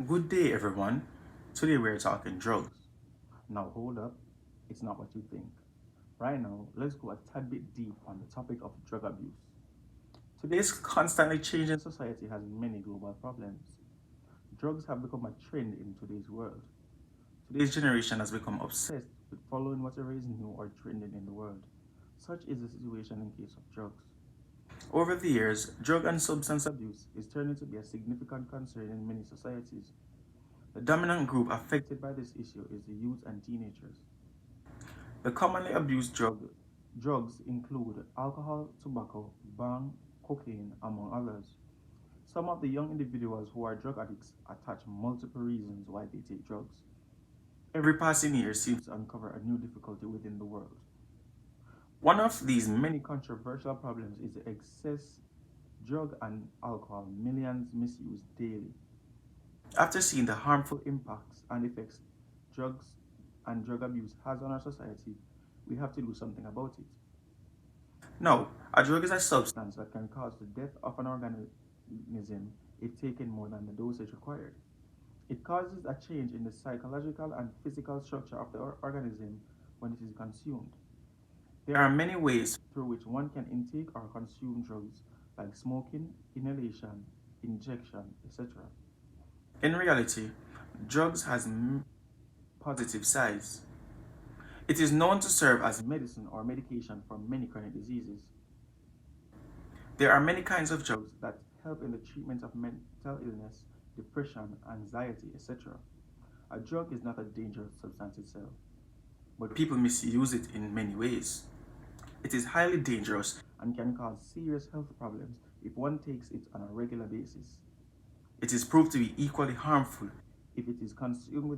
Good day, everyone. Today we're talking drugs. Now, hold up, it's not what you think. Right now, let's go a tad bit deep on the topic of drug abuse. Today's constantly changing society has many global problems. Drugs have become a trend in today's world. Today's generation has become obsessed with following whatever is new or trending in the world. Such is the situation in case of drugs. Over the years, drug and substance abuse is turning to be a significant concern in many societies. The dominant group affected by this issue is the youth and teenagers. The commonly abused drugs include alcohol, tobacco, bang, cocaine, among others. Some of the young individuals who are drug addicts attach multiple reasons why they take drugs. Every passing year seems to uncover a new difficulty within the world. One of these many controversial problems is the excess drug and alcohol millions misuse daily. After seeing the harmful impacts and effects drugs and drug abuse has on our society, we have to do something about it. Now, a drug is a substance that can cause the death of an organism if taken more than the dosage required. It causes a change in the psychological and physical structure of the organism when it is consumed. There are many ways through which one can intake or consume drugs, like smoking, inhalation, injection, etc. In reality, drugs has positive sides. It is known to serve as medicine or medication for many chronic diseases. There are many kinds of drugs that help in the treatment of mental illness, depression, anxiety, etc. A drug is not a dangerous substance itself, but people misuse it in many ways. It is highly dangerous and can cause serious health problems if one takes it on a regular basis. It is proved to be equally harmful if it is consumed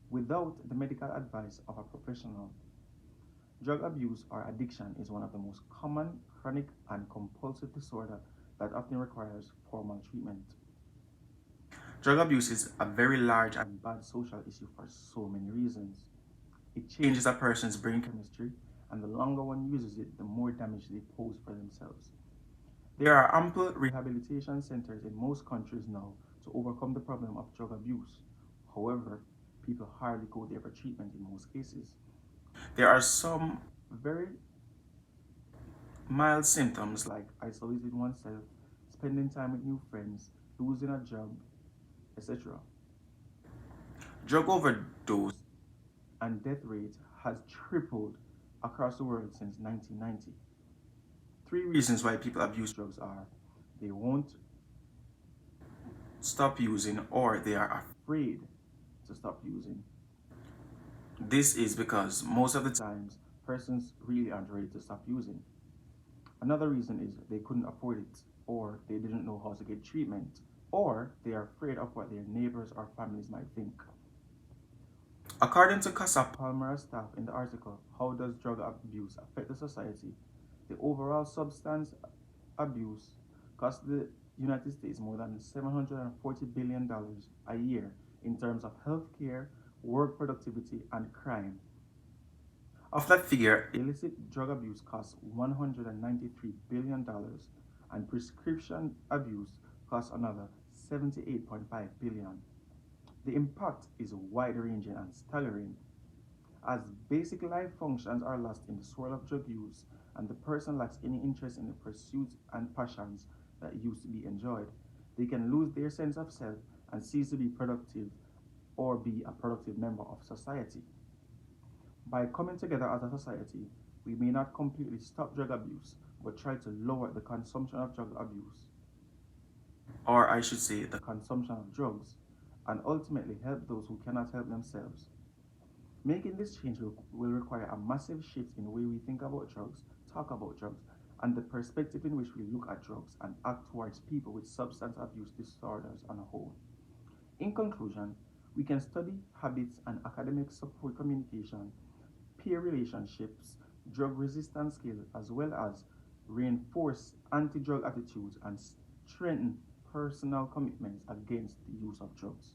without the medical advice of a professional. Drug abuse or addiction is one of the most common chronic and compulsive disorder that often requires formal treatment. Drug abuse is a very large and bad social issue for so many reasons. It changes a person's brain chemistry, and the longer one uses it, the more damage they pose for themselves. There are ample rehabilitation centers in most countries now to overcome the problem of drug abuse. However, people hardly go there for treatment in most cases. There are some very mild symptoms like isolating oneself, spending time with new friends, losing a job, etc. Drug overdose and death rate has tripled across the world since 1990. Three reasons why people abuse drugs are they won't stop using or they are afraid to stop using. This is because most of the times persons really aren't ready to stop using. Another reason is they couldn't afford it, or they didn't know how to get treatment, or they are afraid of what their neighbors or families might think. According to Casa Palmera staff in the article, How Does Drug Abuse Affect the Society? The overall substance abuse costs the United States more than $740 billion a year in terms of healthcare, work productivity, and crime. Of that figure, illicit drug abuse costs $193 billion, and prescription abuse costs another $78.5 billion. The impact is wide-ranging and staggering. As basic life functions are lost in the swirl of drug use, and the person lacks any interest in the pursuits and passions that used to be enjoyed, they can lose their sense of self and cease to be productive or be a productive member of society. By coming together as a society, we may not completely stop drug abuse, but try to lower the consumption of drug abuse, or I should say, the consumption of drugs, and ultimately help those who cannot help themselves. Making this change will require a massive shift in the way we think about drugs, talk about drugs, and the perspective in which we look at drugs and act towards people with substance abuse disorders on a whole. In conclusion, we can study habits and academic support communication, peer relationships, drug resistance skills, as well as reinforce anti drug attitudes and strengthen personal commitments against the use of drugs.